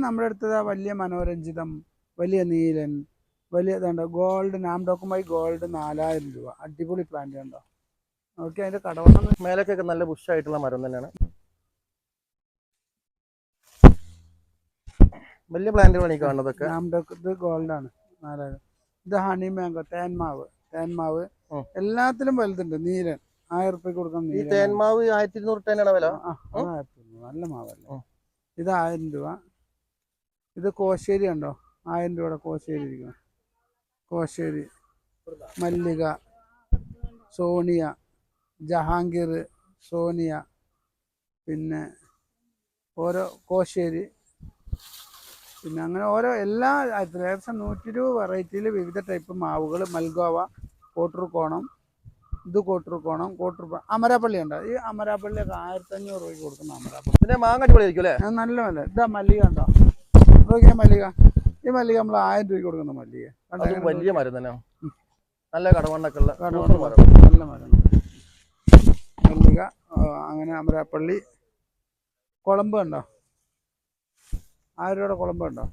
നമ്മുടെ അടുത്തത് വലിയ മനോരഞ്ജിതം, വലിയ നീലൻ, വലിയ ഇതുണ്ട് ഗോൾഡ്, നാംഡോക്കുമായി ഗോൾഡ് 4000 രൂപ. അടിപൊളി പ്ലാന്റ് ഉണ്ടോ. ഓക്കെ, അതിന്റെ കടവണ്ണം മേലേക്കൊക്കെ നല്ല ബുഷായിട്ടുള്ള മരം തന്നെയാണ്. വലിയ പ്ലാന്റുകളാണ് ഈ കാണുന്നതൊക്കെ. നാംഡോക്ക് ഇത് ഗോൾഡാണ് 4000. ഇത് ഹണി മാംഗോ, തേന്മാവ് എല്ലാത്തിലും വലുതുണ്ട്. നീലൻ 1000 റുപ്യക്ക് കൊടുക്കണം. ഈ തേന്മാവ് 1200 ടനാണ് വില. നല്ല മാവല്ലേ. ഇത് 1000 രൂപ. ഇത് കോശ്ശേരി ഉണ്ടോ, 1000 രൂപയുടെ കോശ്ശേരി ഇരിക്കണം. കോശ്ശേരി, മല്ലിക, സോണിയ, ജഹാംഗീർ, സോണിയ, പിന്നെ ഓരോ കോശ്ശേരി, പിന്നെ അങ്ങനെ ഓരോ എല്ലാ ഏകദേശം 120 വെറൈറ്റിയിൽ വിവിധ ടൈപ്പ് മാവുകൾ. മൽഗോവ, കോട്ടൂർക്കോണം, ഇത് കോട്ടൂർക്കോണം, അമരാപ്പള്ളി ഉണ്ട്. ഈ അമരാപ്പള്ളിയൊക്കെ 1500 രൂപയ്ക്ക് കൊടുക്കുന്ന അമരാപ്പള്ളി. പിന്നെ മാങ്ങാടിപൊളിയായിരിക്കും അല്ലേ, നല്ല വില. ഇതാ മല്ലിക ഉണ്ടോ, നോക്കിയാൽ മല്ലിക. ഈ മല്ലിക നമ്മൾ 1000 രൂപയ്ക്ക് കൊടുക്കുന്ന മല്ലിക. വലിയ മരം തന്നെ, നല്ല കടവണ്ണൊക്കെ ഉള്ള നല്ല മരം മല്ലിക. അങ്ങനെ അമരാപ്പള്ളി. കുളമ്പ് ഉണ്ടോ, 1000 രൂപയുടെ കുളമ്പ് ഉണ്ടോ.